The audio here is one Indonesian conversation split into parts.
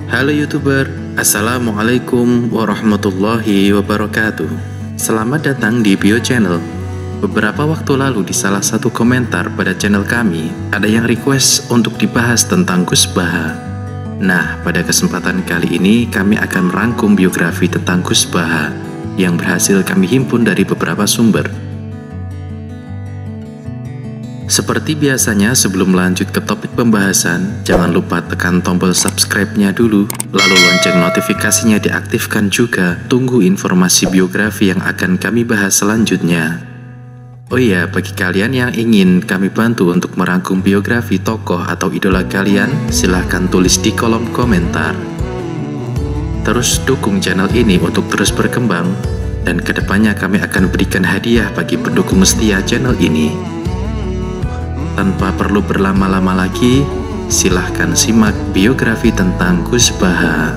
Halo YouTuber, Assalamualaikum warahmatullahi wabarakatuh. Selamat datang di Bio Channel. Beberapa waktu lalu di salah satu komentar pada channel kami, ada yang request untuk dibahas tentang Gus Baha. Nah, pada kesempatan kali ini kami akan merangkum biografi tentang Gus Baha yang berhasil kami himpun dari beberapa sumber. Seperti biasanya, sebelum lanjut ke topik pembahasan, jangan lupa tekan tombol subscribe-nya dulu, lalu lonceng notifikasinya diaktifkan juga. Tunggu informasi biografi yang akan kami bahas selanjutnya. Oh iya, bagi kalian yang ingin kami bantu untuk merangkum biografi tokoh atau idola kalian, silahkan tulis di kolom komentar. Terus dukung channel ini untuk terus berkembang, dan kedepannya kami akan berikan hadiah bagi pendukung setia channel ini. Tanpa perlu berlama-lama lagi, silahkan simak biografi tentang Gus Baha.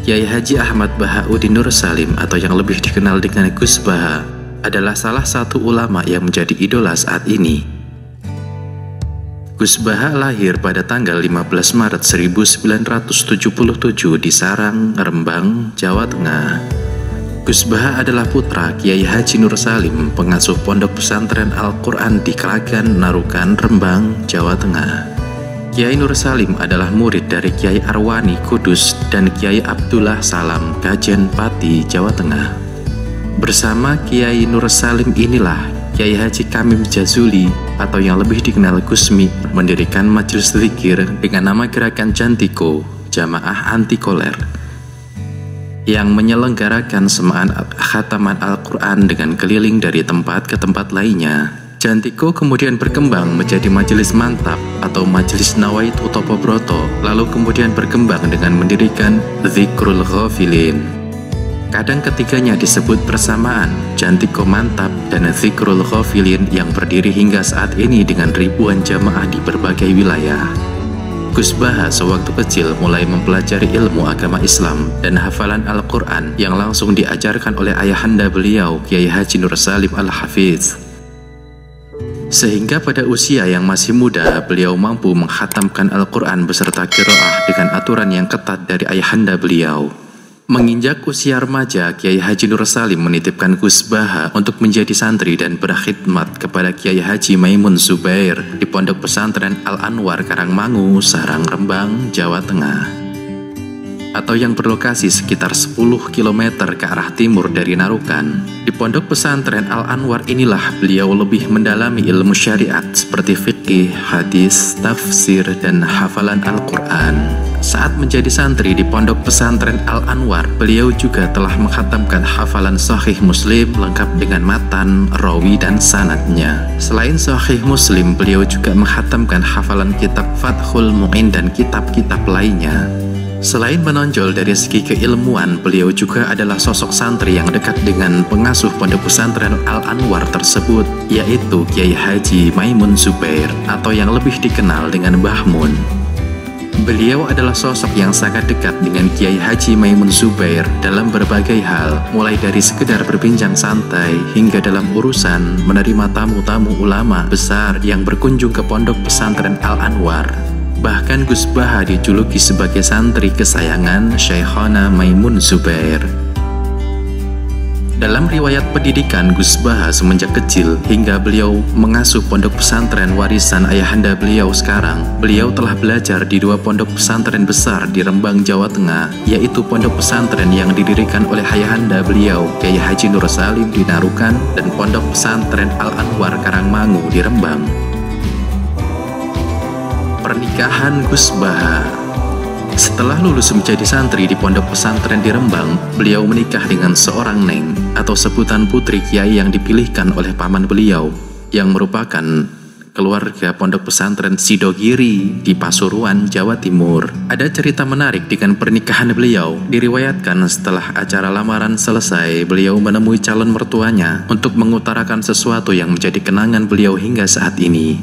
Kiai Haji Ahmad Bahauddin Nur Salim atau yang lebih dikenal dengan Gus Baha adalah salah satu ulama yang menjadi idola saat ini. Gus Baha lahir pada tanggal 15 Maret 1977 di Sarang, Rembang, Jawa Tengah. Gus Baha adalah putra Kiai Haji Nur Salim, pengasuh pondok pesantren Al-Quran di Kragan, Narukan, Rembang, Jawa Tengah. Kiai Nur Salim adalah murid dari Kiai Arwani Kudus dan Kiai Abdullah Salam, Kajen Pati, Jawa Tengah. Bersama Kiai Nur Salim inilah Kiai Haji Kamim Jazuli atau yang lebih dikenal Gusmi mendirikan majelis zikir dengan nama Gerakan Jantiko, Jamaah Anti Koler, yang menyelenggarakan semaan khataman Al-Quran dengan keliling dari tempat ke tempat lainnya. Jantiko kemudian berkembang menjadi Majelis Mantap atau Majelis Nawaitu Topo Broto, lalu kemudian berkembang dengan mendirikan Zikrul Ghafilin. Kadang ketiganya disebut bersamaan, Jantiko Mantap dan Zikrul Ghafilin, yang berdiri hingga saat ini dengan ribuan jamaah di berbagai wilayah. Gus Baha sewaktu kecil mulai mempelajari ilmu agama Islam dan hafalan Al-Quran yang langsung diajarkan oleh ayahanda beliau, Kiai Haji Nur Salim Al-Hafiz. Sehingga pada usia yang masih muda, beliau mampu menghatamkan Al-Quran beserta qiraah dengan aturan yang ketat dari ayahanda beliau. Menginjak usia remaja, Kiai Haji Nur Salim menitipkan Gus Baha untuk menjadi santri dan berkhidmat kepada Kiai Haji Maimun Zubair di Pondok Pesantren Al-Anwar Karangmangu, Sarang, Rembang, Jawa Tengah, atau yang berlokasi sekitar 10 km ke arah timur dari Narukan. Di Pondok Pesantren Al-Anwar inilah beliau lebih mendalami ilmu syariat seperti fikih, hadis, tafsir, dan hafalan Al-Quran. Saat menjadi santri di Pondok Pesantren Al-Anwar, beliau juga telah menghatamkan hafalan Sahih Muslim lengkap dengan matan, rawi, dan sanadnya. Selain Sahih Muslim, beliau juga menghatamkan hafalan kitab Fathul Mu'in dan kitab-kitab lainnya. Selain menonjol dari segi keilmuan, beliau juga adalah sosok santri yang dekat dengan pengasuh Pondok Pesantren Al-Anwar tersebut, yaitu Kiai Haji Maimun Zubair atau yang lebih dikenal dengan Mbah Mun. Beliau adalah sosok yang sangat dekat dengan Kiai Haji Maimun Zubair dalam berbagai hal, mulai dari sekedar berbincang santai hingga dalam urusan menerima tamu-tamu ulama besar yang berkunjung ke Pondok Pesantren Al-Anwar. Bahkan Gus Baha dijuluki sebagai santri kesayangan Syekhona Maimun Zubair. Dalam riwayat pendidikan Gus Baha semenjak kecil hingga beliau mengasuh pondok pesantren warisan ayahanda beliau sekarang, beliau telah belajar di 2 pondok pesantren besar di Rembang, Jawa Tengah, yaitu pondok pesantren yang didirikan oleh ayahanda beliau, Kiai Haji Nur Salim di Narukan, dan pondok pesantren Al-Anwar Karangmangu di Rembang. Pernikahan Gus Baha. Setelah lulus menjadi santri di pondok pesantren di Rembang, beliau menikah dengan seorang neng atau sebutan putri kiai yang dipilihkan oleh paman beliau, yang merupakan keluarga pondok pesantren Sidogiri di Pasuruan, Jawa Timur. Ada cerita menarik dengan pernikahan beliau. Diriwayatkan setelah acara lamaran selesai, beliau menemui calon mertuanya untuk mengutarakan sesuatu yang menjadi kenangan beliau hingga saat ini.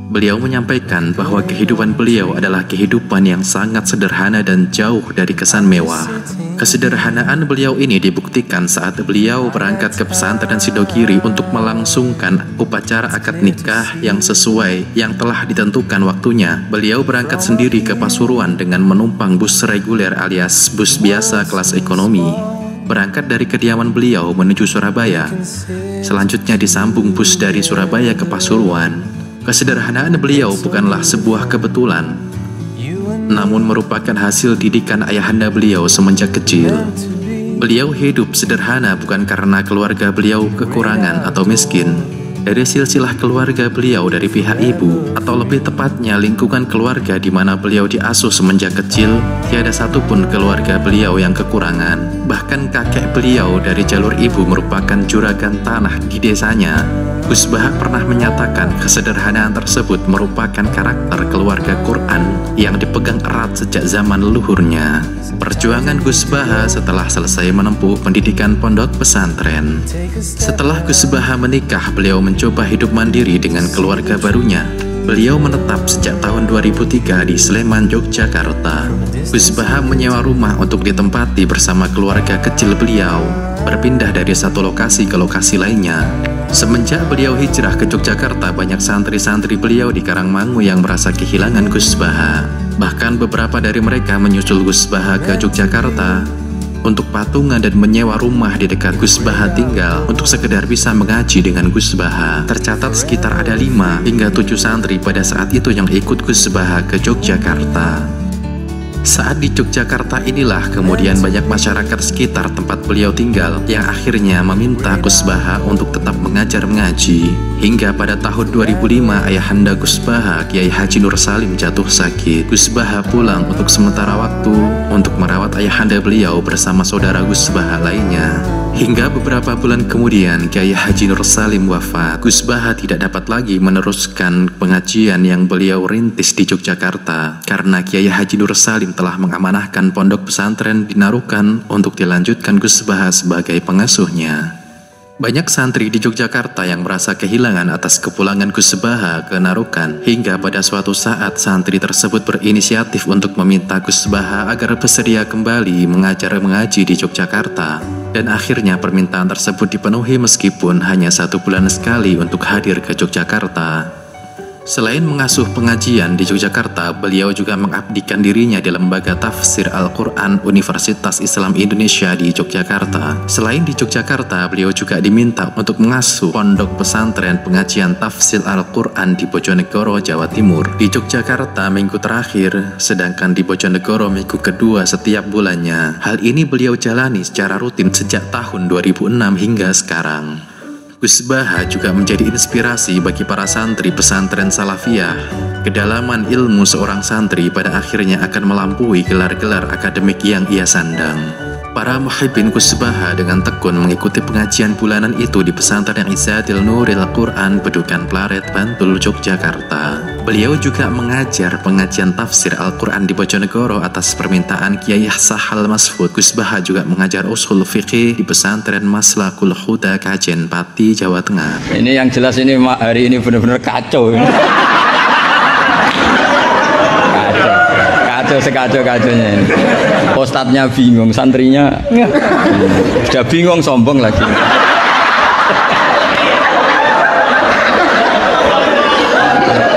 Beliau menyampaikan bahwa kehidupan beliau adalah kehidupan yang sangat sederhana dan jauh dari kesan mewah. Kesederhanaan beliau ini dibuktikan saat beliau berangkat ke pesantren Sidogiri untuk melangsungkan upacara akad nikah yang sesuai yang telah ditentukan waktunya. Beliau berangkat sendiri ke Pasuruan dengan menumpang bus reguler alias bus biasa kelas ekonomi. Berangkat dari kediaman beliau menuju Surabaya. Selanjutnya disambung bus dari Surabaya ke Pasuruan. Kesederhanaan beliau bukanlah sebuah kebetulan, namun merupakan hasil didikan ayahanda beliau semenjak kecil. Beliau hidup sederhana bukan karena keluarga beliau kekurangan atau miskin. Dari silsilah keluarga beliau dari pihak ibu, atau lebih tepatnya lingkungan keluarga di mana beliau diasuh semenjak kecil, tiada satupun keluarga beliau yang kekurangan. Bahkan kakek beliau dari jalur ibu merupakan juragan tanah di desanya. Gus Baha pernah menyatakan kesederhanaan tersebut merupakan karakter keluarga Quran yang dipegang erat sejak zaman leluhurnya. Perjuangan Gus Baha setelah selesai menempuh pendidikan pondok pesantren. Setelah Gus Baha menikah, beliau mencoba hidup mandiri dengan keluarga barunya. Beliau menetap sejak tahun 2003 di Sleman, Yogyakarta. Gus Baha menyewa rumah untuk ditempati bersama keluarga kecil beliau, berpindah dari satu lokasi ke lokasi lainnya. Semenjak beliau hijrah ke Yogyakarta, banyak santri-santri beliau di Karangmangu yang merasa kehilangan Gus Baha. Bahkan beberapa dari mereka menyusul Gus Baha ke Yogyakarta untuk patungan dan menyewa rumah di dekat Gus Baha tinggal untuk sekedar bisa mengaji dengan Gus Baha. Tercatat sekitar ada 5 hingga 7 santri pada saat itu yang ikut Gus Baha ke Yogyakarta. Saat di Yogyakarta inilah kemudian banyak masyarakat sekitar tempat beliau tinggal yang akhirnya meminta Gus Baha untuk tetap mengajar mengaji. Hingga pada tahun 2005 ayahanda Gus Baha, Kiai Haji Nur Salim jatuh sakit. Gus Baha pulang untuk sementara waktu untuk merawat ayahanda beliau bersama saudara Gus Baha lainnya. Hingga beberapa bulan kemudian Kiai Haji Nur Salim wafat. Gus Baha tidak dapat lagi meneruskan pengajian yang beliau rintis di Yogyakarta karena Kiai Haji Nur Salim telah mengamanahkan pondok pesantren di Narukan untuk dilanjutkan Gus Baha sebagai pengasuhnya. Banyak santri di Yogyakarta yang merasa kehilangan atas kepulangan Gus Baha ke Narukan, hingga pada suatu saat santri tersebut berinisiatif untuk meminta Gus Baha agar bersedia kembali mengajar mengaji di Yogyakarta. Dan akhirnya permintaan tersebut dipenuhi meskipun hanya 1 bulan sekali untuk hadir ke Yogyakarta. Selain mengasuh pengajian di Yogyakarta, beliau juga mengabdikan dirinya di Lembaga Tafsir Al-Quran Universitas Islam Indonesia di Yogyakarta. Selain di Yogyakarta, beliau juga diminta untuk mengasuh pondok pesantren pengajian tafsir Al-Quran di Bojonegoro, Jawa Timur. Di Yogyakarta minggu terakhir, sedangkan di Bojonegoro minggu kedua setiap bulannya. Hal ini beliau jalani secara rutin sejak tahun 2006 hingga sekarang. Gus Baha juga menjadi inspirasi bagi para santri pesantren Salafiyah. Kedalaman ilmu seorang santri pada akhirnya akan melampaui gelar-gelar akademik yang ia sandang. Para muhibbin Gus Baha dengan tekun mengikuti pengajian bulanan itu di pesantren Izzatil Nuril Quran Bedukan Plaret, Bantul, Yogyakarta. Beliau juga mengajar pengajian tafsir Al-Quran di Bojonegoro atas permintaan Kiai Sahal Masfud. Gus Baha juga mengajar usul fikih di pesantren Maslakul Huda, Kajen, Pati, Jawa Tengah. Ini yang jelas ini hari ini benar-benar kacau. Sekacau-kacaunya. Ustadznya bingung, santrinya sudah bingung, sombong lagi.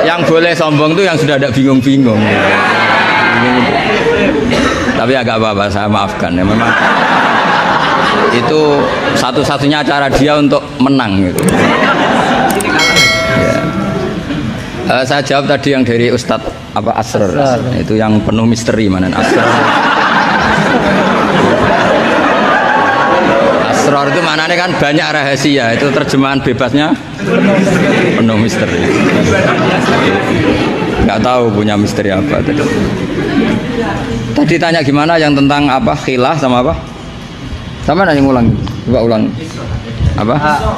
Yang boleh sombong tuh yang sudah ada bingung-bingung. Tapi agak apa-apa, saya maafkan ya, memang itu satu-satunya cara dia untuk menang gitu. Ya. Saya jawab tadi yang dari Ustadz Asrar. Itu yang penuh misteri, mana Asrar. Asrar itu maknanya kan banyak rahasia, itu terjemahan bebasnya penuh misteri. Nggak tahu punya misteri apa tadi. Tadi tanya gimana yang tentang apa khilah sama apa? Sama nanya ulang, coba ulang. Apa?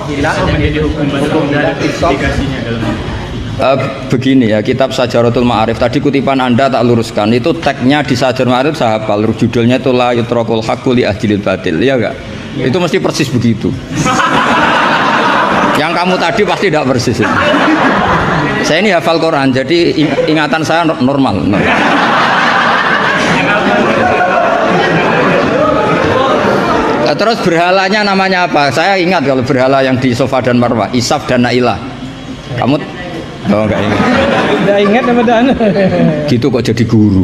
Khilah menjadi hukum dan indikasinya dalam begini ya, kitab Sajaratul Ma'arif tadi kutipan Anda tak luruskan, itu tagnya di Sajaratul Ma'arif saya hafal, judulnya itu la yutrakul haqqu li ahdilil batil, ya enggak? Itu mesti persis begitu. Yang kamu tadi pasti tidak persis. Saya ini hafal Quran, jadi ingatan saya normal. Terus berhalanya namanya apa? Saya ingat kalau berhala yang di Safa dan Marwah, Isaf dan Nailah. Kamu enggak ingat? Udah ingat sama Dan. Gitu kok jadi guru.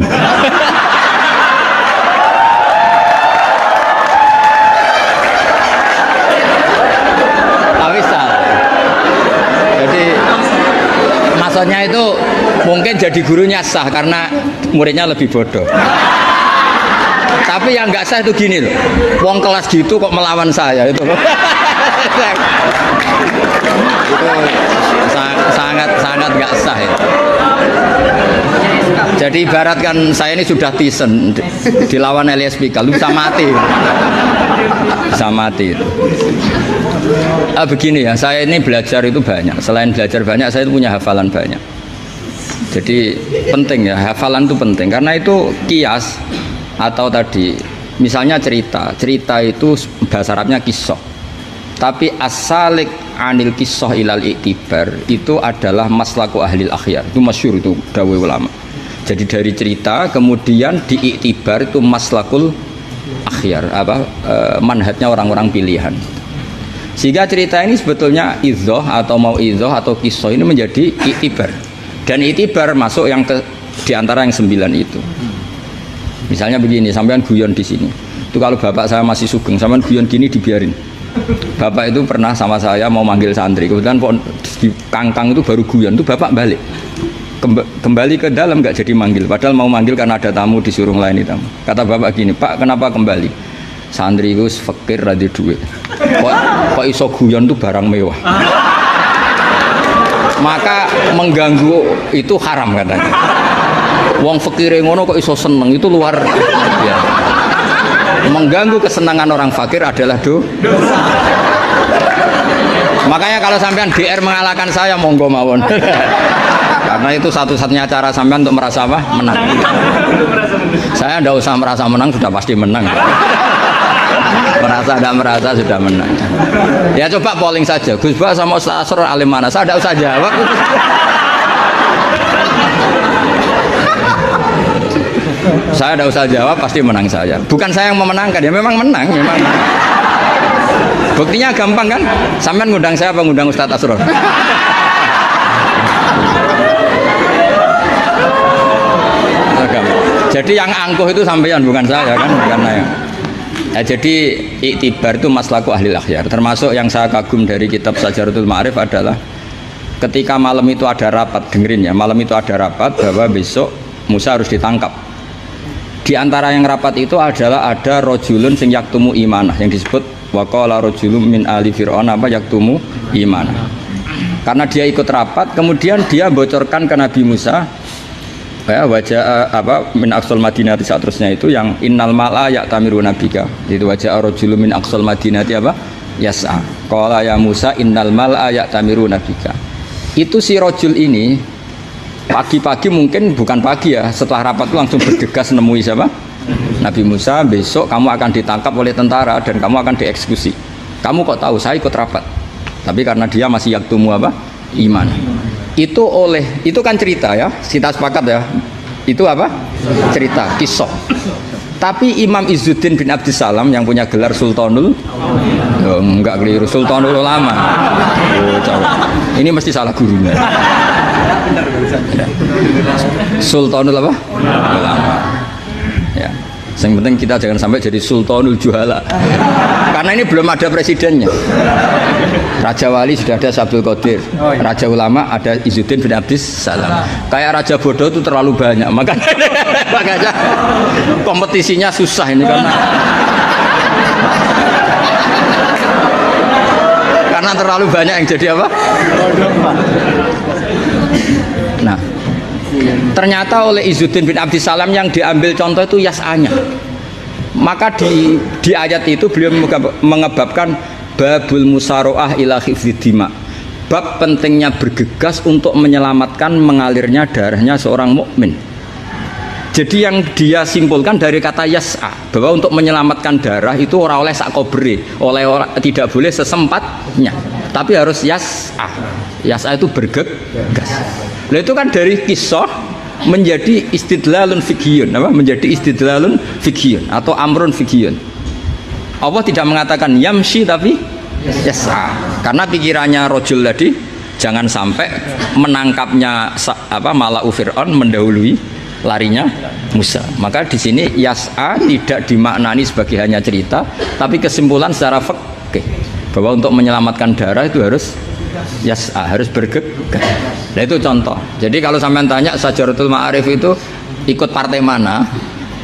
Maksudnya itu mungkin jadi gurunya sah karena muridnya lebih bodoh. Tapi yang nggak sah itu gini loh, wong kelas gitu kok melawan saya itu. Itu sangat nggak sah ya. Jadi ibaratkan saya ini sudah tisen dilawan Elias Pikal, bisa mati. Bisa mati. Begini ya, saya ini belajar itu banyak. Selain belajar banyak, saya itu punya hafalan banyak. Jadi penting ya, hafalan itu penting karena itu kias atau tadi misalnya cerita itu bahasa Arabnya kisah. Tapi as-salik anil kisah ilal iktibar itu adalah maslaku ahlil akhyar. Itu masyhur itu dawuh ulama. Jadi dari cerita kemudian diiktibar itu maslakul akhyar, manhajnya orang-orang pilihan. Sehingga cerita ini sebetulnya idzoh atau mau idzoh atau kisah ini menjadi iktibar. Dan iktibar masuk yang di antara yang 9 itu. Misalnya begini, sampean guyon di sini. Itu kalau bapak saya masih sugeng, sampean guyon gini dibiarin. Bapak itu pernah sama saya mau manggil santri, kebetulan di kangkang itu baru guyon, itu bapak balik. Kembali ke dalam nggak jadi manggil, padahal mau manggil karena ada tamu disuruh melayani tamu. Kata bapak gini, Pak kenapa kembali? Santri itu fakir radhi duit. Kok iso guyon itu barang mewah. Maka mengganggu itu haram katanya. Wong fakir ngono kok iso seneng itu luar ya. Mengganggu kesenangan orang fakir adalah dosa. Makanya kalau sampean DR mengalahkan saya monggo mawon. Karena itu satu-satunya cara sampean untuk merasa apa? Menang. Saya tidak usah merasa menang, sudah pasti menang. Merasa tidak merasa sudah menang. Ya coba polling saja. Gus Bah sama Ustaz Asror alim mana? Saya tidak usah jawab. Saya tidak usah jawab, pasti menang saya. Bukan saya yang memenangkan, ya memang menang, memang. Buktinya gampang kan? Sampean ngundang saya apa ngundang Ustaz Asror? Jadi yang angkuh itu sampean bukan saya kan, bukan saya. Nah, jadi iktibar itu maslaku ahli akhyar. Termasuk yang saya kagum dari kitab Sajaratul Ma'arif adalah ketika malam itu ada rapat, dengerin ya, malam itu ada rapat bahwa besok Musa harus ditangkap. Di antara yang rapat itu adalah ada rojulun sing yaktumu imanah yang disebut waqala rojulun min ali fir'aun apa yaktumu imanah. Karena dia ikut rapat, kemudian dia bocorkan ke Nabi Musa ya wajah min aqsal madinati seterusnya itu yang innal mala ya'tamiru nabika. Itu wajah rojulun min aqsal madinati apa? Yas'a. Qala ya Musa innal mala ya'tamiru nabika. Itu si rojul ini pagi-pagi mungkin bukan pagi ya, setelah rapat itu langsung bergegas nemui siapa? Nabi Musa, besok kamu akan ditangkap oleh tentara dan kamu akan dieksekusi. Kamu kok tahu? Saya ikut rapat. Tapi karena dia masih yaktumu apa? Iman. Itu kan cerita ya, kita sepakat ya. Itu apa? Cerita, kisah. Tapi Imam Izzuddin bin Abdissalam yang punya gelar Sultanul enggak keliru, Sultanul Ulama. Ini mesti salah gurunya. Sultanul apa? Ulama. Ya. Yang penting kita jangan sampai jadi Sultanul Juhala. Karena ini belum ada presidennya. Raja Wali sudah ada Sabdul Qadir. Raja Ulama ada Izzuddin bin Abdissalam. Kayak Raja Bodoh itu terlalu banyak. Makanya kompetisinya susah ini karena terlalu banyak yang jadi apa? Nah, ternyata oleh Izzuddin bin Abdissalam yang diambil contoh itu yas'anya. Maka di ayat itu beliau mengebabkan babul musaroah ila khifdidima, bab pentingnya bergegas untuk menyelamatkan mengalirnya darahnya seorang mukmin. Jadi yang dia simpulkan dari kata yas'a bahwa untuk menyelamatkan darah itu orang oleh sakobri, tidak boleh sesempatnya. tapi harus yas'a. Yas'a itu bergegas. Lah itu kan dari kisah menjadi istidlalun fiqhiyun, apa? Menjadi istidlalun fiqhiyun atau amrun fiqhiyun. Allah tidak mengatakan yamshi tapi yas'a. Karena pikirannya rojul tadi jangan sampai menangkapnya Mala'u Fir'aun mendahului larinya Musa. Maka di sini yas'a tidak dimaknani sebagai hanya cerita, tapi kesimpulan secara fikih bahwa untuk menyelamatkan darah itu harus yas'a, harus bergegas. Nah itu contoh. Jadi kalau sampean tanya Syajaratul Ma'arif itu ikut partai mana?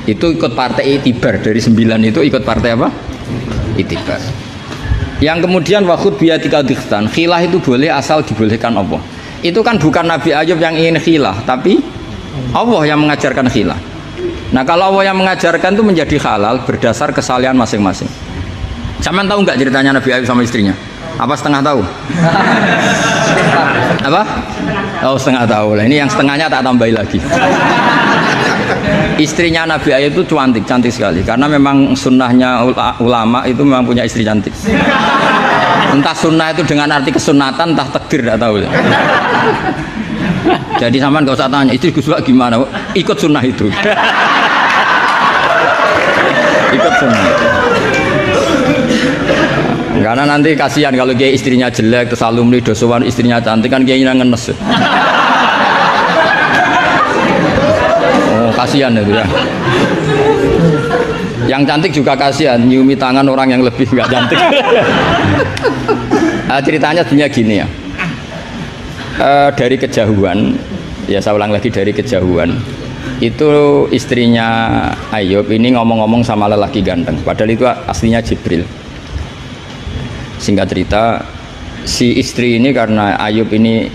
Itu ikut partai Itibar. Dari 9 itu ikut partai apa? Itibar. Yang kemudian wakhud biyatika dikhtan, khilah itu boleh asal dibolehkan Allah. Itu kan bukan Nabi Ayub yang ingin khilah, tapi Allah yang mengajarkan khilah. Nah kalau Allah yang mengajarkan itu menjadi halal berdasar kesalahan masing-masing. Sampean tahu nggak ceritanya Nabi Ayub sama istrinya? Apa setengah tahu? Apa? Oh setengah tahu lah. Ini yang setengahnya tak tambahi lagi. Istrinya Nabi Ayub itu cantik sekali. Karena memang sunnahnya ulama itu memang punya istri cantik. Entah sunnah itu dengan arti kesunatan, entah takdir, tidak tahu. Jadi sampean gak usah tanya istri Gus Bak gimana, ikut sunnah itu. Ikut sunnah. Karena nanti kasihan kalau dia istrinya jelek, terus alumni dosowan istrinya cantik kan dia ngenes. Oh kasihan itu ya. Yang cantik juga kasihan, nyiumi tangan orang yang lebih nggak cantik. Ceritanya sebenarnya gini ya. Dari kejauhan, ya saya ulang lagi dari kejauhan. Itu istrinya Ayub ini ngomong-ngomong sama lelaki ganteng. Padahal itu aslinya Jibril. Singkat cerita, si istri ini karena Ayub ini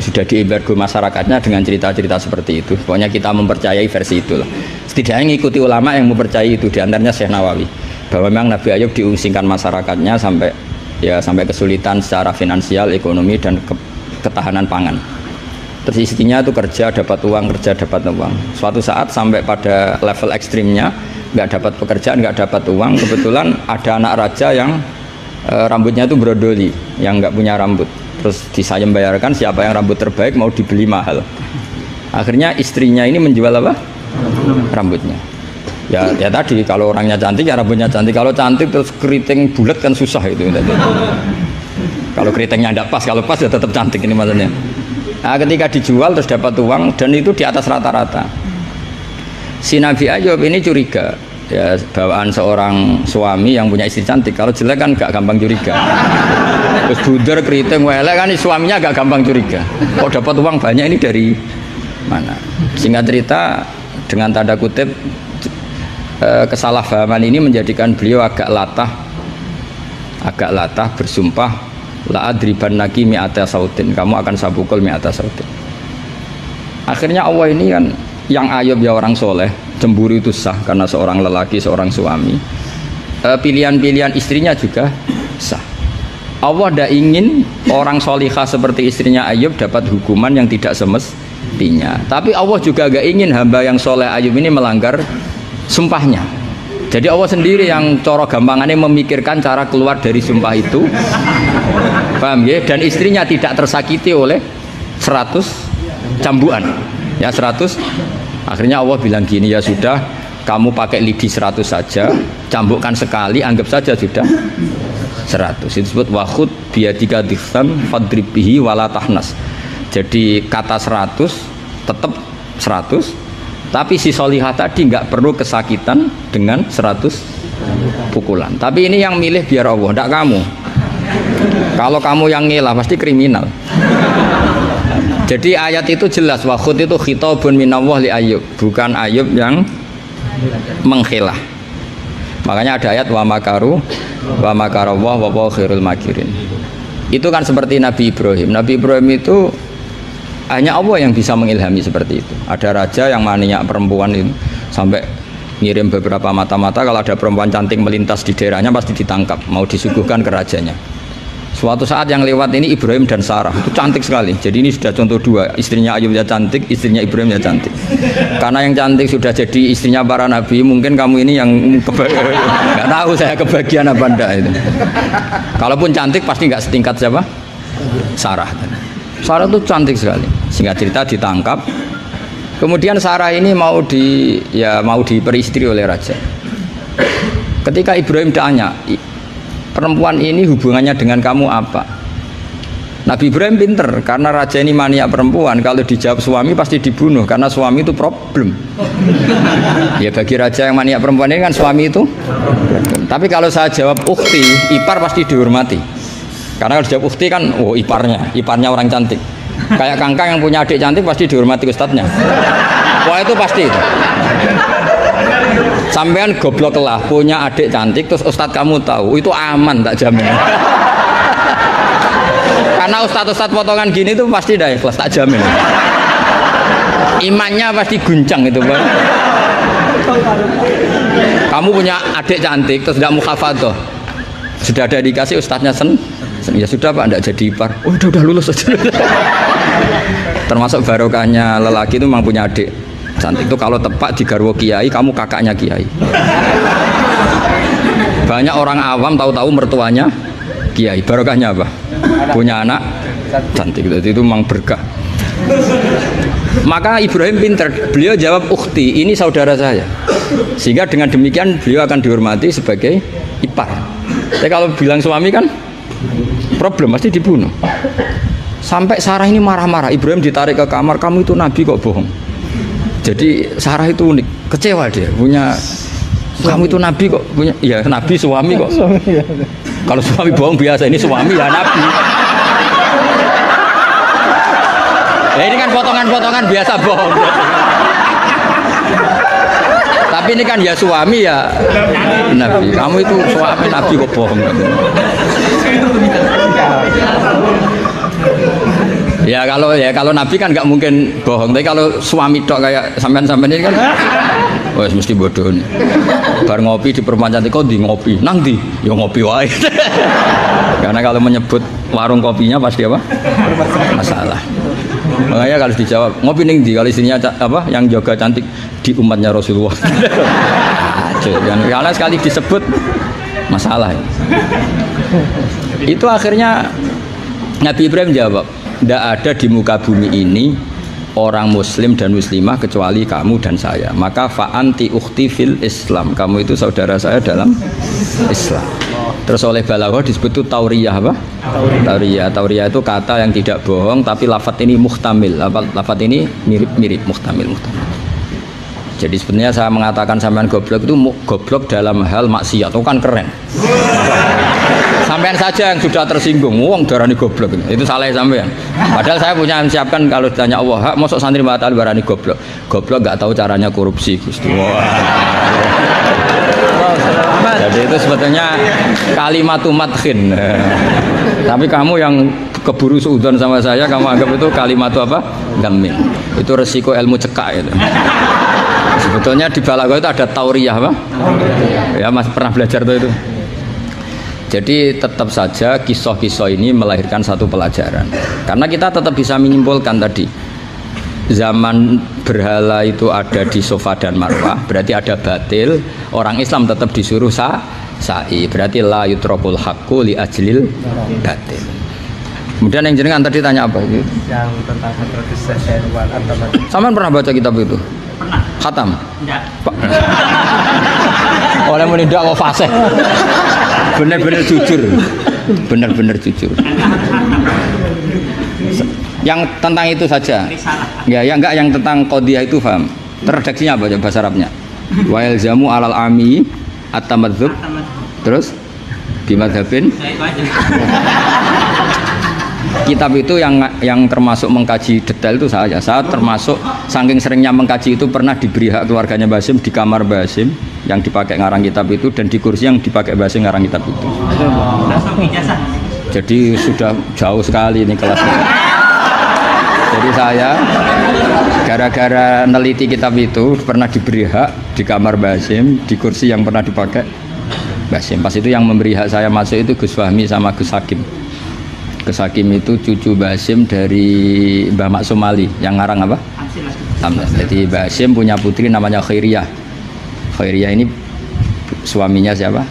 sudah diembargo masyarakatnya dengan cerita-cerita seperti itu. Pokoknya kita mempercayai versi itulah. Setidaknya mengikuti ulama yang mempercayai itu, diantaranya Syekh Nawawi, bahwa memang Nabi Ayub diusingkan masyarakatnya sampai kesulitan secara finansial, ekonomi dan ketahanan pangan. Terus istrinya itu kerja dapat uang. Suatu saat sampai pada level ekstrimnya, nggak dapat pekerjaan, nggak dapat uang. Kebetulan ada anak raja yang rambutnya itu brodoli, yang nggak punya rambut. Terus bayarkan siapa yang rambut terbaik mau dibeli mahal. Akhirnya istrinya ini menjual apa? Rambutnya. Ya tadi kalau orangnya cantik ya rambutnya cantik. Kalau cantik terus keriting bulat kan susah itu. Kalau keritingnya tidak pas, kalau pas ya tetap cantik ini maksudnya. Nah, ketika dijual terus dapat uang dan itu di atas rata-rata. Si Nabi Ayub ini curiga. Ya bawaan seorang suami yang punya istri cantik, kalau jelek kan gak gampang curiga. Terus buder keriting welek kan suaminya gak gampang curiga. Kok dapat uang banyak ini dari mana? Singkat cerita dengan tanda kutip kesalahpahaman ini menjadikan beliau agak latah bersumpah la adribannaki mi'ata sautin, kamu akan saya pukul mi'ata sautin. Akhirnya Allah ini kan yang Ayub ya orang soleh, cemburu itu sah karena seorang lelaki, seorang suami. Pilihan-pilihan istrinya juga sah. Allah tidak ingin orang solihah seperti istrinya Ayub dapat hukuman yang tidak semestinya. Tapi Allah juga gak ingin hamba yang soleh Ayub ini melanggar sumpahnya. Jadi Allah sendiri yang coro gampangannya memikirkan cara keluar dari sumpah itu. Paham ya? Dan istrinya tidak tersakiti oleh 100 cambukan. Ya 100. Akhirnya Allah bilang gini, ya sudah kamu pakai lidi 100 saja, cambukkan sekali, anggap saja sudah 100. Itu disebut wakhud biyatika dikhtan fadrib bihi wala tahnas. Jadi kata 100 tetap 100, tapi si solihah tadi nggak perlu kesakitan dengan 100 pukulan. Tapi ini yang milih biar Allah, tidak kamu. Kalau kamu yang ngelah pasti kriminal. Jadi ayat itu jelas, wakhud itu khitabun minallah li Ayub, bukan Ayub yang mengkhilah. Makanya ada ayat wa makaru wa makarallah wa huwa khairul makirin. Itu kan seperti Nabi Ibrahim. Nabi Ibrahim itu hanya Allah yang bisa mengilhami seperti itu. Ada raja yang maniak perempuan itu sampai ngirim beberapa mata-mata, kalau ada perempuan cantik melintas di daerahnya pasti ditangkap, mau disuguhkan ke rajanya. Suatu saat yang lewat ini Ibrahim dan Sarah, itu cantik sekali. Jadi ini sudah contoh dua, istrinya Ayub ya cantik, istrinya Ibrahim ya cantik. Karena yang cantik sudah jadi istrinya para nabi, mungkin kamu ini yang nggak tahu saya kebagian apa enggak itu. Kalaupun cantik pasti nggak setingkat siapa? Sarah. Sarah itu cantik sekali. Singkat cerita ditangkap. Kemudian Sarah ini mau diperistri oleh raja. Ketika Ibrahim tanya, perempuan ini hubungannya dengan kamu apa? Nabi Ibrahim pinter, karena raja ini maniak perempuan. Kalau dijawab suami pasti dibunuh, karena suami itu problem. Ya bagi raja yang maniak perempuan ini kan suami itu problem. Tapi kalau saya jawab ukhti, ipar pasti dihormati. Karena kalau dijawab ukhti kan, oh iparnya orang cantik. Kayak Kangkang yang punya adik cantik pasti dihormati ustadznya. Wah itu pasti itu. Sampean goblok lah punya adik cantik terus ustadz kamu tahu itu aman tak jamin. Karena ustadz potongan gini itu pasti dah ikhlas tak jamin. Imannya pasti guncang itu bang. Kamu punya adik cantik terus tidak mukhafadzah, sudah ada dikasih ustadznya ya sudah pak tidak jadi ipar. Oh udah lulus aja. Termasuk barokahnya lelaki itu memang punya adik cantik itu kalau tepat di garwo kiai kamu kakaknya kiai. Banyak orang awam tahu-tahu mertuanya kiai, barokahnya apa? Punya anak cantik itu memang berkah. Maka Ibrahim pinter, beliau jawab ukhti, ini saudara saya. Sehingga dengan demikian beliau akan dihormati sebagai ipar. Tapi kalau bilang suami kan problem, pasti dibunuh. Sampai Sarah ini marah-marah, Ibrahim ditarik ke kamar, kamu itu nabi kok bohong. Jadi Sarah itu unik, kecewa dia punya kamu itu nabi kok punya, ya nabi suami kok. Kalau suami bohong biasa, ini suami ya nabi. Ya ini kan potongan-potongan biasa bohong. Tapi ini kan ya suami ya nabi. Kamu itu suami nabi kok bohong. Ya kalau nabi kan nggak mungkin bohong. Tapi kalau suami tok kayak sampean-sampean ini kan, wah mesti bodoh nih. Bar ngopi di perempuan cantik kok di ngopi, nang di, ya ngopi wae. Karena kalau menyebut warung kopinya pasti apa? Masalah. Makanya kalau dijawab ngopi ning di, kalau istrinya apa yang jaga cantik di umatnya Rasulullah. Karena sekali disebut masalah. Itu akhirnya Nabi Ibrahim jawab, tidak ada di muka bumi ini orang muslim dan muslimah kecuali kamu dan saya. Maka fa'anti ukhti fil Islam, kamu itu saudara saya dalam Islam. Terus oleh balaghah disebut itu tauriyah apa? Tauriyah itu kata yang tidak bohong tapi lafadz ini muhtamil. Lafadz ini mirip muhtamil. Jadi sebenarnya saya mengatakan sampean goblok itu goblok dalam hal maksiat, itu kan keren. Sampean saja yang sudah tersinggung, wong darani goblok itu salah sampean. Padahal saya punya siapkan kalau ditanya Allah, mosok santri batal darani goblok. Goblok nggak tahu caranya korupsi, Gusti. Jadi itu sebetulnya kalimat madkhin. Tapi kamu yang keburu suudzon sama saya, kamu anggap itu kalimat apa? Gamin. Itu resiko ilmu cekak itu. Sebetulnya di balaghah itu ada tauriyah apa? Ya Mas pernah belajar tuh itu. Jadi tetap saja kisah-kisah ini melahirkan satu pelajaran. Karena kita tetap bisa menyimpulkan tadi zaman berhala itu ada di Safa dan Marwah, berarti ada batil. Orang Islam tetap disuruh sa'i, berarti la yutrakul haqqu li ajlil batil. Kemudian yang jenengan tadi tanya apa? Yang tentang hadrotis syair wal atamat. Sampean pernah baca kitab itu? Pernah. Khatam? Enggak. Oleh menindak wa fasih. Benar-benar jujur. Benar-benar jujur. Yang tentang itu saja. Ya enggak yang tentang qadhiyah itu paham. Redaksinya apa bahasa Arabnya? Wa ilzamu alal ami at-tamadzub. Terus bimadzhabin. Kitab itu yang termasuk mengkaji detail itu saya termasuk saking seringnya mengkaji itu pernah diberi hak keluarganya Basim di kamar Basim yang dipakai ngarang kitab itu dan di kursi yang dipakai Basim ngarang kitab itu. Jadi sudah jauh sekali ini kelasnya. Jadi saya gara-gara neliti kitab itu pernah diberi hak di kamar Basim di kursi yang pernah dipakai Basim. Pas itu yang memberi hak saya masuk itu Gus Fahmi sama Gus Hakim. Gus Hakim itu cucu Mbah Hasyim dari Mbah Maksum Ali yang ngarang apa? Samlas. Jadi Mbah Hasyim punya putri namanya Khairiyah. Khairiyah ini suaminya siapa?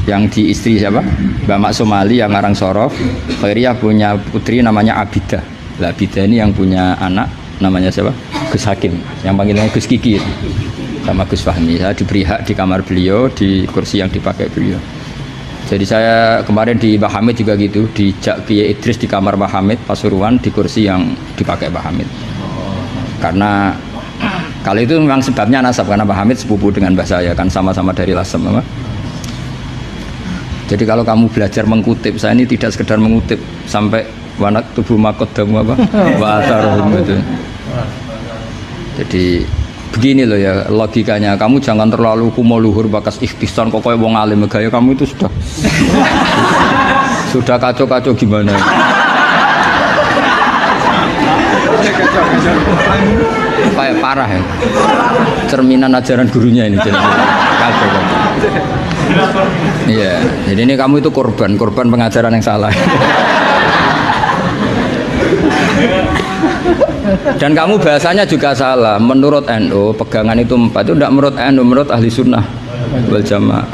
Yang di istri siapa? Mbah Maksum Ali yang ngarang Sorof. Khairiyah punya putri namanya Abidah. Lah Abidah ini yang punya anak namanya siapa? Gus Hakim. Yang panggilannya Gus Kiki sama Gus Fahmi. Saya diberi hak di kamar beliau, di kursi yang dipakai beliau. Jadi saya kemarin di Mbah Hamid juga gitu, di Kiai Idris di kamar Mbah Hamid Pasuruan di kursi yang dipakai Mbah Hamid. Karena kali itu memang sebabnya nasab, karena Mbah Hamid sepupu dengan Mbah saya kan sama-sama dari Lasem apa? Jadi kalau kamu belajar mengutip, saya ini tidak sekedar mengutip sampai wanak tubuh makodamu apa? Wa atarohum gitu. Jadi begini loh ya logikanya, kamu jangan terlalu kumoluhur bakas ikhtisan kok kayak wong alim, gaya kamu itu sudah kacau-kacau gimana. Kayak parah ya, cerminan ajaran gurunya ini jadi kacau. Iya, jadi ini kamu itu korban pengajaran yang salah. Dan kamu bahasanya juga salah. Menurut NU pegangan itu 4 itu tidak menurut NU, menurut ahli sunnah wal jamaah.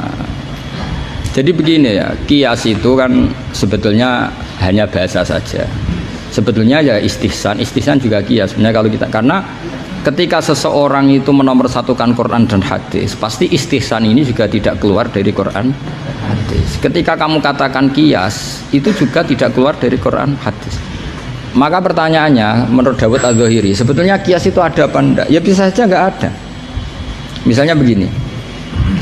Jadi begini ya, kias itu kan sebetulnya hanya bahasa saja. Sebetulnya ya istihsan juga kias. Sebenarnya kalau kita, karena ketika seseorang itu menomorsatukan Quran dan hadis, pasti istihsan ini juga tidak keluar dari Quran hadis. Ketika kamu katakan kias, itu juga tidak keluar dari Quran hadis. Maka pertanyaannya, menurut Dawud Al-Zahiri, sebetulnya kias itu ada apa enggak? Ya bisa saja enggak ada. Misalnya begini,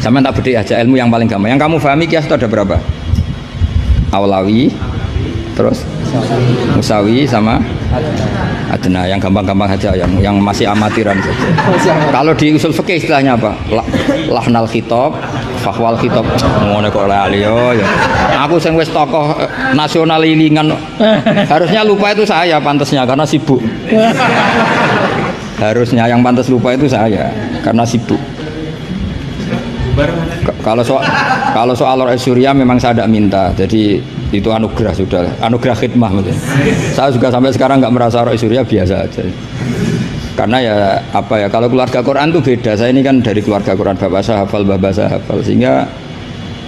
sama tak beda aja ilmu yang paling gampang. Yang kamu pahami kias itu ada berapa? Awlawi, terus Musawi sama Adna, yang gampang-gampang saja, yang masih amatiran saja. Kalau di usul fikih istilahnya apa? Lahnal khitab, fahwal khitab. Ngono kok lali yo ya. Aku sing wis tokoh nasional ilingan. Harusnya lupa itu saya pantasnya karena sibuk. Harusnya yang pantas lupa itu saya karena sibuk. Kalau soal Surya memang saya tidak minta, jadi itu anugerah, sudah anugerah khidmah maksudnya. Saya juga sampai sekarang nggak merasa roh Surya, biasa aja. Karena ya apa ya, kalau keluarga Quran tuh beda. Saya ini kan dari keluarga Quran, bapak saya hafal, bapak saya hafal, sehingga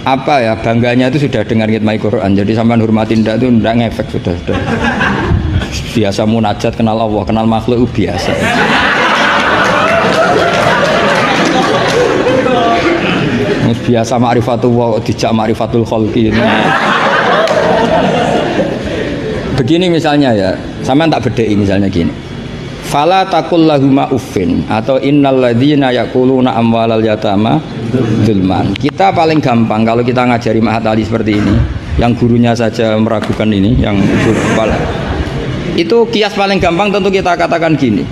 apa ya, bangganya itu sudah dengar ngitmai Quran. Jadi sampai hormatin itu tidak ngefek, sudah biasa munajat, kenal Allah, kenal makhluk itu biasa. Biasa ma'rifatullah dijak ma'rifatul khalqi. Begini misalnya ya, sama tak bedai misalnya gini. Fala taqul lahuma uffin atau innal ladzina yaquluna amwalal yatama dzulman. Kita paling gampang kalau kita ngajari Ma'had Ali seperti ini, yang gurunya saja meragukan ini, yang kepala. Itu kias paling gampang tentu kita katakan gini.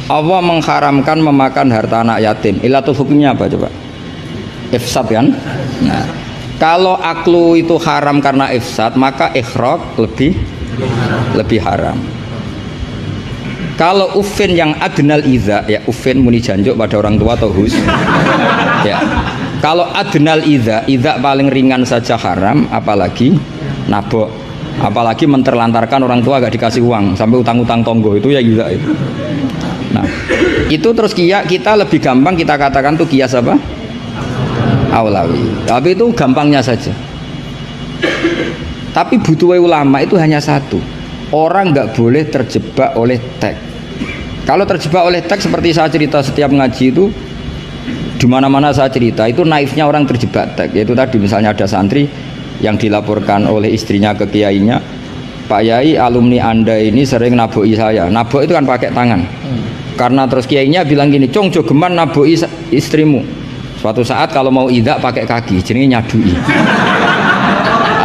Allah mengharamkan memakan harta anak yatim. Ilatul hukumnya apa coba? Ifsad kan? Nah, kalau aklu itu haram karena ifsad, maka ikhraq lebih haram. Kalau ufin yang adnal idza, ya ufin muni janjuk pada orang tua atau hus. Ya. Kalau adnal idza paling ringan saja haram, apalagi nabok, apalagi menterlantarkan orang tua gak dikasih uang sampai utang-utang tonggo, itu ya idza itu. Nah, itu terus kita lebih gampang kita katakan tuh kias apa? Awlawi. Tapi itu gampangnya saja. Tapi butuh ulama itu hanya satu. Orang nggak boleh terjebak oleh teks. Kalau terjebak oleh teks seperti saya cerita setiap ngaji itu, di mana-mana saya cerita itu naifnya orang terjebak teks. Yaitu tadi misalnya ada santri yang dilaporkan oleh istrinya ke kiainya, Pak Yai, alumni Anda ini sering naboi saya. Nabok itu kan pakai tangan. Karena terus kiainya bilang gini, "Cong, jogeman naboi istrimu." Suatu saat kalau mau idak pakai kaki, jenenge nyadui.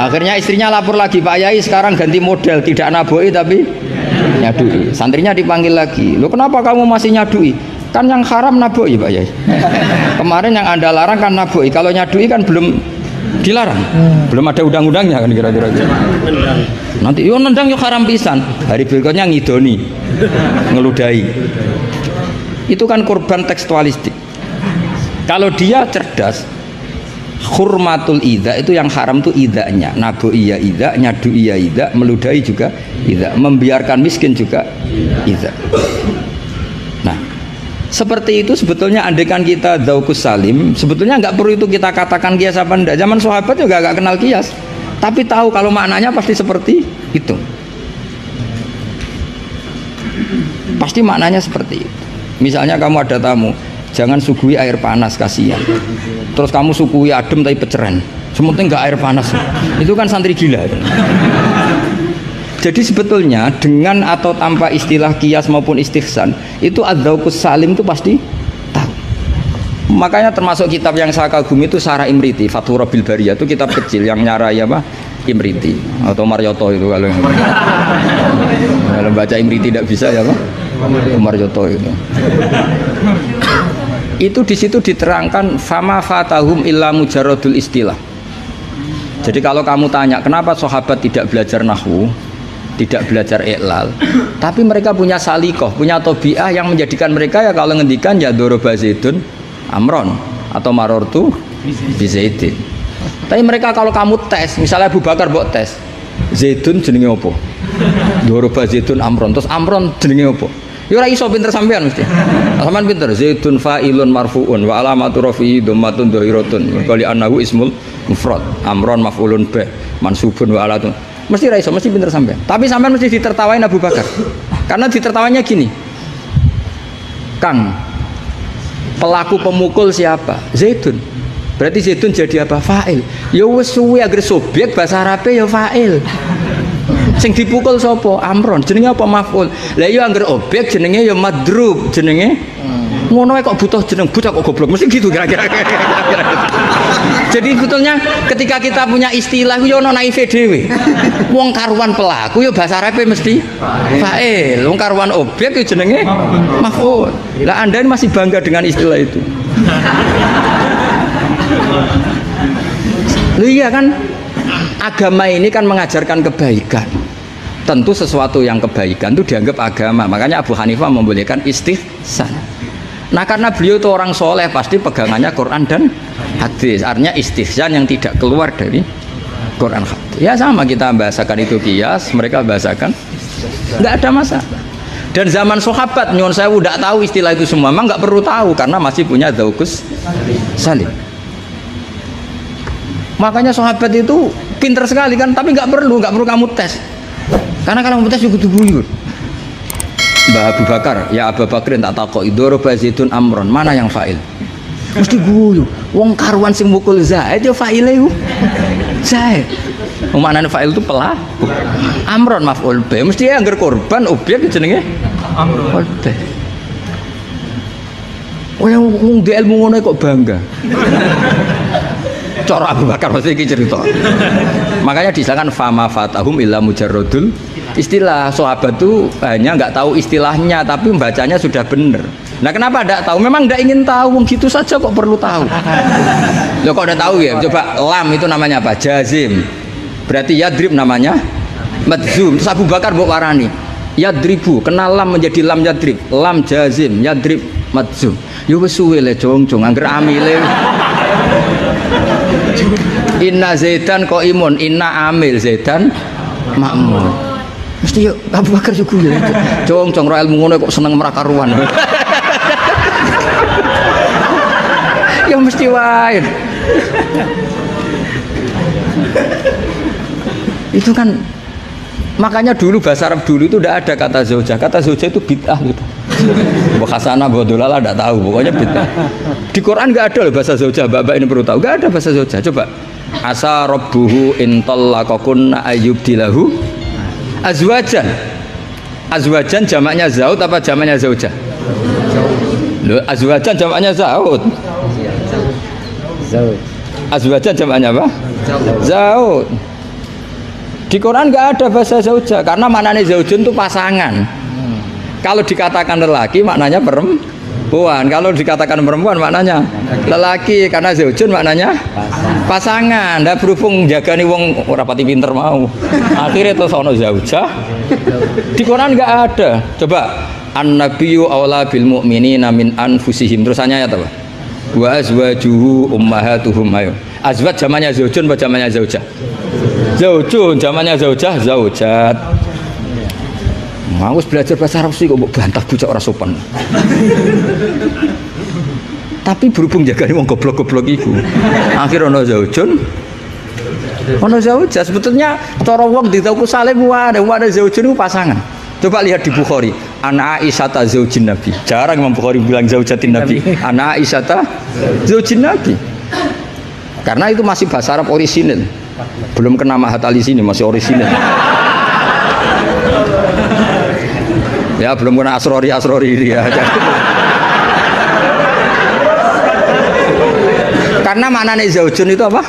Akhirnya istrinya lapor lagi, Pak Yai sekarang ganti model, tidak naboi tapi nyadui. Santrinya dipanggil lagi, "Loh kenapa kamu masih nyadui? Kan yang haram naboi Pak Yai. Kemarin yang Anda larang kan naboi, kalau nyadui kan belum dilarang, belum ada undang-undangnya kan kira-kira. Nanti yo nendang yo haram pisan, hari berikutnya ngidoni, ngeludahi. Itu kan korban tekstualistik. Kalau dia cerdas, Hurmatul idza itu yang haram tuh idzanya. Nabu iya idza, nyadu iya idza, meludahi juga idza, membiarkan miskin juga idza. Nah, seperti itu sebetulnya andaikan kita dzauqus salim, sebetulnya nggak perlu itu kita katakan kias apa enggak. Zaman sahabat juga nggak kenal kias, tapi tahu kalau maknanya pasti seperti itu. Pasti maknanya seperti itu. Misalnya kamu ada tamu, jangan suguhi air panas, kasihan. Terus kamu suguhi adem tapi peceren, sementing nggak air panas. Itu kan santri gila. Jadi sebetulnya dengan atau tanpa istilah kias maupun istihsan, itu adzauqus salim itu pasti tahu. Makanya termasuk kitab yang saya kagumi itu Syarah Imriti, Fathur Rabbil Bariyah, itu kitab kecil yang nyarai apa? Imriti atau Marioto itu kalau baca Imriti tidak bisa ya Pak? Marioto itu. Itu di situ diterangkan fama fatahum illa mujarradul istilah. Jadi kalau kamu tanya kenapa sahabat tidak belajar nahwu, tidak belajar i'lal, tapi mereka punya salikoh, punya tobiah yang menjadikan mereka ya kalau ngendikan ya doroba zaidun amron atau marortu bizaidin. Tapi mereka kalau kamu tes, misalnya Abu Bakar buat tes, zaidun jenenge apa? Doroba zaidun amron, terus amron jenenge apa? Ya ora iso pinter sampean mesti. Sampean pinter zaitun fa'ilun marfu'un wa alamatu rafi'i dhammatun dhahiratun qali annahu ismul mufrad amron maf'ulun bih mansubun wa alatun. Mesti ra iso, mesti pinter sampean. Tapi sampean mesti ditertawain Abu Bakar. Karena ditertawanya gini. Kang, pelaku pemukul siapa? Zaitun. Berarti zaitun jadi apa? Fa'il. Ya wis suwe agar subjek bahasa Arabe ya fa'il. Sing dipukul sapa? Amron. Jenenge apa? Maf'ul. Lah iya angger objek jenenge ya madrub, jenenge. Ngono kok butuh jeneng bocah kok goblok. Mesti gitu kira-kira. Jadi sebetulnya ketika kita punya istilah yo ono naive dhewe. Wong karuan pelaku yo bahasa Arabe mesti fa'il. Wong karuan objek yo jenenge maf'ul. Lah Anda ini masih bangga dengan istilah itu. Loh iya kan? Agama ini kan mengajarkan kebaikan. Tentu sesuatu yang kebaikan itu dianggap agama. Makanya Abu Hanifah membolehkan istihsan. Nah karena beliau itu orang soleh, pasti pegangannya Quran dan hadis. Artinya istihsan yang tidak keluar dari Quran hadis. Ya sama kita bahasakan itu kias, mereka bahasakan nggak ada masalah. Dan zaman sahabat nyuwun sewu nggak tahu istilah itu semua, memang nggak perlu tahu karena masih punya dzauqus salim. Makanya sahabat itu pinter sekali kan, tapi nggak perlu kamu tes. Karena kalau kamu tes juga dibuyur. Mbah Abu Bakar, ya Abu Bakrin tak takok idoroba zaitun amron, mana yang fa'il? Mesti guyu. Wong karuan sing mukul Zaid ya fa'ile ku. Zaid. Maknane fa'il itu pelaku. Amron maf'ul bi, mesti angger korban objek jenenge amron. Oh yang wong di ilmu ngono kok bangga. Cara Abu Bakar pasti iki cerita. Makanya disangkan fama fatahum illa mujarradul istilah. Sahabat itu hanya nggak tahu istilahnya tapi membacanya sudah benar. Nah kenapa tidak tahu? Memang tidak ingin tahu, gitu saja kok perlu tahu. Loh kok udah tahu ya? Coba lam itu namanya apa? Jazim. Berarti yadrib namanya madzum. Terus Abu Bakar mbok warani yadribu, kenal lam menjadi lam yadrib. Lam jazim, yadrib madzum. Ya wis suwe le jong-jong angger amile. Inna zaidan qaimun, inna amil zaidan makmur. Mesti yuk Abu Bakar juga ya. Jong-jong ra ilmu ngono kok seneng merakaruan. Ya mesti wae. Itu kan makanya dulu bahasa Arab dulu itu tidak ada kata zaujah. Kata zaujah itu bid'ah gitu. Hasanah bodolala tidak tahu, pokoknya bid'ah. Di Quran nggak ada loh bahasa zaujah. Bapak ini perlu tahu, nggak ada bahasa zaujah. Coba asa rabbuhu intallaqakunna ayyubdilahu azwajan. Azwajan jamaknya zaud apa jamaknya zaujah? Loh, azwajan jamaknya zaud. Zaud. Azwajan jamaknya apa? Zaud. Di Quran nggak ada bahasa zaujah karena maknanya zaujun itu pasangan. Kalau dikatakan lelaki maknanya perempuan. Kalau dikatakan perempuan maknanya lelaki karena zaujun maknanya pasangan. Ndak berhubung jagani wong ora pati pinter mau. Akhirnya terus ono zaujah. Di Quran nggak ada. Coba an-nabiyyu aula bil mu'minina min anfusihim. Terusannya ya apa? wa azwajuhu ummahatuhum. Ayo. Azwaj zamannya zaujun apa zamannya zaujah? Zaujun, zamannya zaujah, zaujat. Mau belajar bahasa Arab sih kok bantah bocah ora sopan. Tapi berhubung jaga wong goblok-goblok iku. Akhir ono zaujun. Ono zaujah sebetulnya cara wong ditaku salim wae zaujun itu pasangan. Coba lihat di Bukhari, Ana Aisyata zaujin Nabi. Jarang Imam Bukhari bilang zaujatin Nabi. Ana Aisyata zaujin Nabi. Karena itu masih bahasa Arab orisinil. Belum kena Mahat Ali sini masih orisinil. Ya belum kena asrori dia. Karena maknanya zaujun itu apa?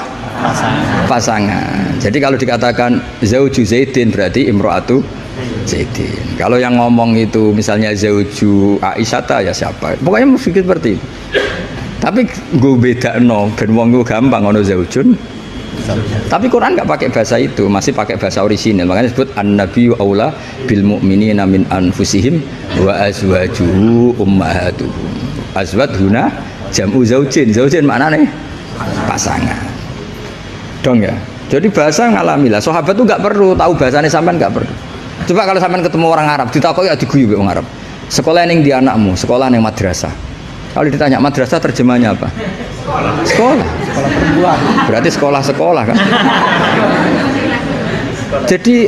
Pasangan. Jadi kalau dikatakan zauju Zaidin berarti imro'atu Zaidin. Kalau yang ngomong itu misalnya zauju Aisyata ya siapa? Pokoknya berpikir seperti itu. Tapi gue beda ben wong gue gampang ono zaujun. Tapi Quran nggak pakai bahasa itu, masih pakai bahasa orisinal. Makanya disebut an-nabiyyu aula bil mu'minina min anfusihim wa azwajuhu ummahatuhum. Azwaj huna jam'u zaujin. Zaujin maknanya pasangan. Dong ya. Jadi bahasa ngalamilah. Sahabat tuh nggak perlu tahu bahasanya, sampean nggak perlu. Coba kalau sampean ketemu orang Arab, ditakoki ya diguyu orang Arab. Sekolah ning di anakmu, sekolah ning madrasah. Kalau ditanya madrasah terjemahnya apa? Sekolah. Sekolah perempuan. Berarti sekolah-sekolah kan. Jadi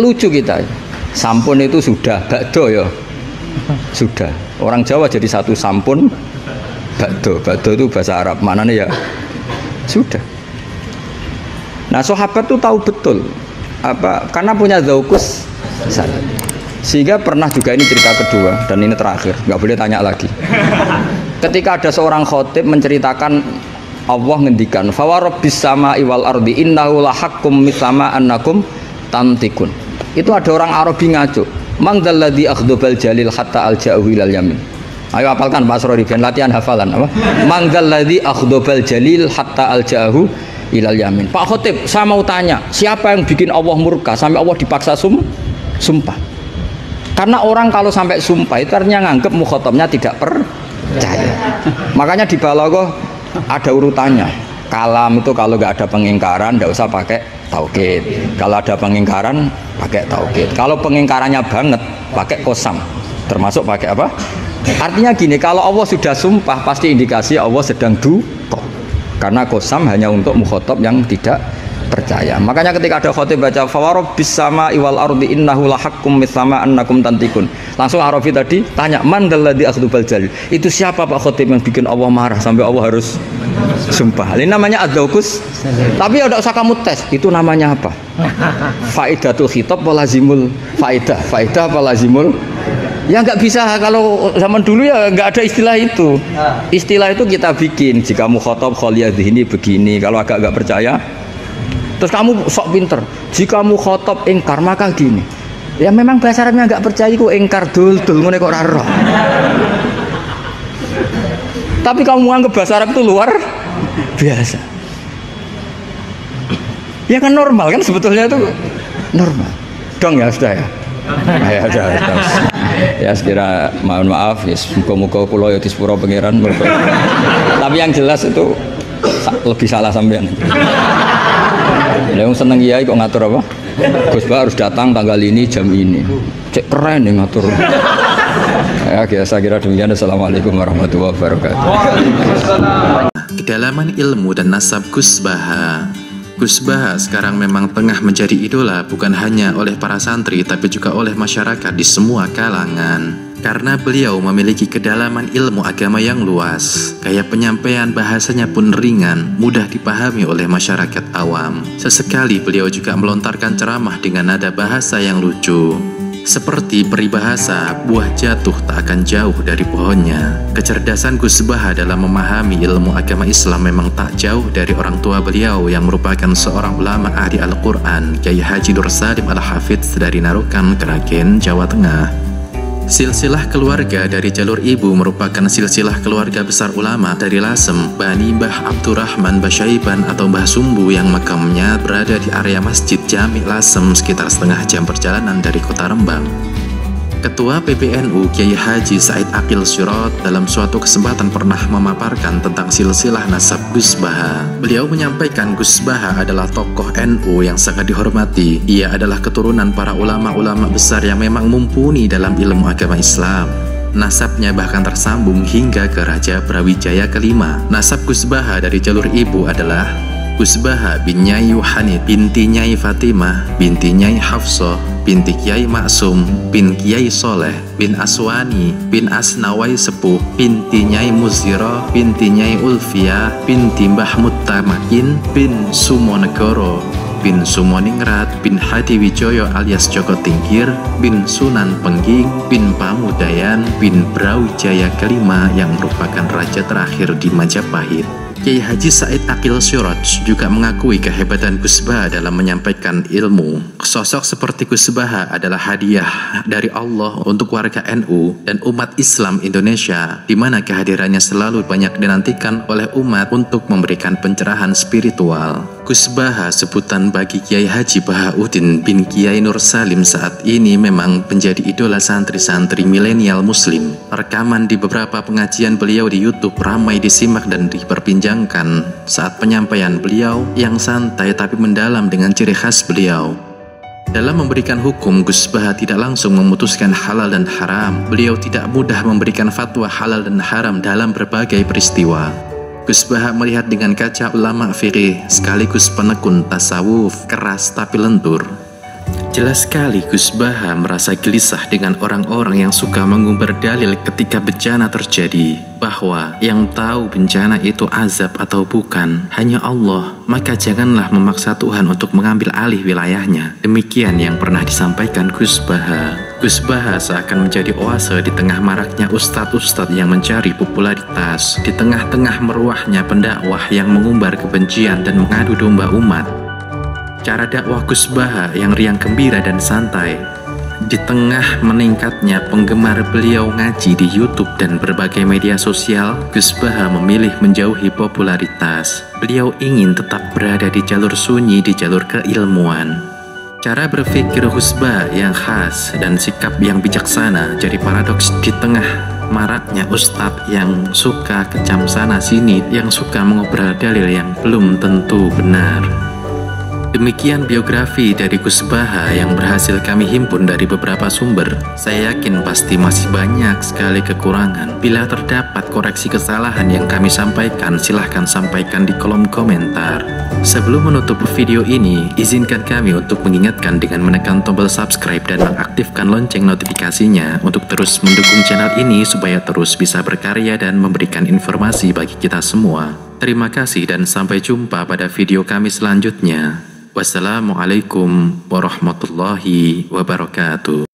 lucu kita. Sampun itu sudah, bakdo ya. Sudah. Orang Jawa jadi satu sampun, bakdo. Bakdo itu bahasa Arab. Maknanya ya sudah. Nah, sahabat tuh tahu betul apa karena punya zaukus salat. Sehingga pernah juga ini cerita kedua dan ini terakhir, nggak boleh tanya lagi. Ketika ada seorang khotib menceritakan Allah ngendikan fa rabbis samai wal ardi innahu lahaqqum mislama annakum tantikun. Itu ada orang Arabi ngaco. Mangdalladzi akhdabal jalil hatta alja'u ilal yamin. Ayo hafalkan Pak Asrori ben latihan hafalan apa? Mangdalladzi akhdabal jalil hatta alja'u ilal yamin. Pak Khotib, saya mau tanya, siapa yang bikin Allah murka sampai Allah dipaksa sumpah? Karena orang kalau sampai sumpah itu artinya nganggep mukhatabnya tidak percaya. Makanya di balaghah ada urutannya. Kalam itu kalau nggak ada pengingkaran nggak usah pakai taukid. Kalau ada pengingkaran pakai taukid. Kalau pengingkarannya banget pakai qasam. Termasuk pakai apa? Artinya gini, kalau Allah sudah sumpah pasti indikasi Allah sedang duka. Karena qasam hanya untuk mukhatab yang tidak percaya. Makanya ketika ada khotib baca fawarabbis sama iwal ardi innahu lahaqqum mislama annakum tantikun. Langsung Arabi tadi tanya man dalladzi akhdubal jalil. Itu siapa Pak Khotib yang bikin Allah marah sampai Allah harus sumpah? Ini namanya adzaukus. Tapi ya enggak usah kamu tes. Itu namanya apa? Faidatul khitab wa lazimul faidah. Faidah apa lazimul? Ya nggak bisa, kalau zaman dulu ya nggak ada istilah itu. Istilah itu kita bikin. Jika mukhatab khaliyadhini begini, kalau agak nggak percaya terus kamu sok pinter, jika mukhatab ingkar maka gini. Ya memang bahasa Arabnya nggak percaya kok ingkar dul ngene kok ora roh. Tapi kamu anggap bahasa Arab itu luar biasa. Ya kan normal kan, sebetulnya itu normal. Dong ya sudah ya. Ya sudah. Ya sekira mohon maaf ya, muga-muga kula ya disepuro pangeran. Tapi yang jelas itu lebih salah sampean. Yang seneng kiai kok ngatur apa? Gus Bah harus datang tanggal ini jam ini. Cek keren nih ngatur. Ya saya kira demikian. Assalamualaikum warahmatullahi wabarakatuh. Kedalaman ilmu dan nasab Gus Bah. Gus Bah sekarang memang tengah menjadi idola bukan hanya oleh para santri tapi juga oleh masyarakat di semua kalangan. Karena beliau memiliki kedalaman ilmu agama yang luas, gaya penyampaian bahasanya pun ringan, mudah dipahami oleh masyarakat awam. Sesekali beliau juga melontarkan ceramah dengan nada bahasa yang lucu. Seperti peribahasa, buah jatuh tak akan jauh dari pohonnya. Kecerdasan Gus Bah dalam memahami ilmu agama Islam memang tak jauh dari orang tua beliau yang merupakan seorang ulama ahli Al-Quran, Kyai Haji Nur Salim Al-Hafidz dari Narukan, Kragen, Jawa Tengah. Silsilah keluarga dari jalur ibu merupakan silsilah keluarga besar ulama dari Lasem, Bani Mbah Abdurrahman Basyaiban atau Mbah Sumbu yang makamnya berada di area Masjid Jami Lasem sekitar setengah jam perjalanan dari kota Rembang. Ketua PBNU Kiai Haji Said Aqil Sirot dalam suatu kesempatan pernah memaparkan tentang silsilah nasab Gus Baha. Beliau menyampaikan Gus Baha adalah tokoh NU yang sangat dihormati. Ia adalah keturunan para ulama-ulama besar yang memang mumpuni dalam ilmu agama Islam. Nasabnya bahkan tersambung hingga ke Raja Brawijaya kelima. Nasab Gus Baha dari jalur ibu adalah Gus Baha bin Nyai Yuhani binti Nyai Fatimah binti Nyai Hafsah binti Kiai Maksum bin Kiai Soleh bin Aswani bin Asnawai Sepuh binti Nyai Muziro binti Nyai Ulfia binti Mbah Mutamakin bin Sumonegoro bin Sumoningrat bin Hadiwijoyo alias Joko Tingkir bin Sunan Pengging bin Pamudayan bin Brawijaya kelima yang merupakan raja terakhir di Majapahit. Kiai Haji Said Aqil Sirot juga mengakui kehebatan Gus Baha dalam menyampaikan ilmu. Sosok seperti Gus Baha adalah hadiah dari Allah untuk warga NU dan umat Islam Indonesia, di mana kehadirannya selalu banyak dinantikan oleh umat untuk memberikan pencerahan spiritual. Gus Baha, sebutan bagi Kiai Haji Bahauddin bin Kiai Nur Salim saat ini memang menjadi idola santri-santri milenial muslim. Rekaman di beberapa pengajian beliau di YouTube ramai disimak dan diperbincangkan saat penyampaian beliau yang santai tapi mendalam dengan ciri khas beliau. Dalam memberikan hukum, Gus Baha tidak langsung memutuskan halal dan haram. Beliau tidak mudah memberikan fatwa halal dan haram dalam berbagai peristiwa. Gus Baha melihat dengan kaca ulama fikih sekaligus penekun tasawuf, keras tapi lentur. Jelas sekali Gus Baha merasa gelisah dengan orang-orang yang suka mengumbar dalil ketika bencana terjadi, bahwa yang tahu bencana itu azab atau bukan hanya Allah, maka janganlah memaksa Tuhan untuk mengambil alih wilayahnya. Demikian yang pernah disampaikan Gus Baha. Gus Baha seakan menjadi oase di tengah maraknya ustadz-ustadz yang mencari popularitas, di tengah-tengah meruahnya pendakwah yang mengumbar kebencian dan mengadu domba umat. Cara dakwah Gus Baha yang riang gembira dan santai, di tengah meningkatnya penggemar beliau ngaji di YouTube dan berbagai media sosial, Gus Baha memilih menjauhi popularitas. Beliau ingin tetap berada di jalur sunyi, di jalur keilmuan. Cara berpikir Gus Baha yang khas dan sikap yang bijaksana jadi paradoks di tengah maraknya ustadz yang suka kecam sana sini, yang suka mengobrol dalil yang belum tentu benar. Demikian biografi dari Gus Baha yang berhasil kami himpun dari beberapa sumber. Saya yakin pasti masih banyak sekali kekurangan. Bila terdapat koreksi kesalahan yang kami sampaikan, silahkan sampaikan di kolom komentar. Sebelum menutup video ini, izinkan kami untuk mengingatkan dengan menekan tombol subscribe dan mengaktifkan lonceng notifikasinya untuk terus mendukung channel ini supaya terus bisa berkarya dan memberikan informasi bagi kita semua. Terima kasih dan sampai jumpa pada video kami selanjutnya. Wassalamualaikum warahmatullahi wabarakatuh.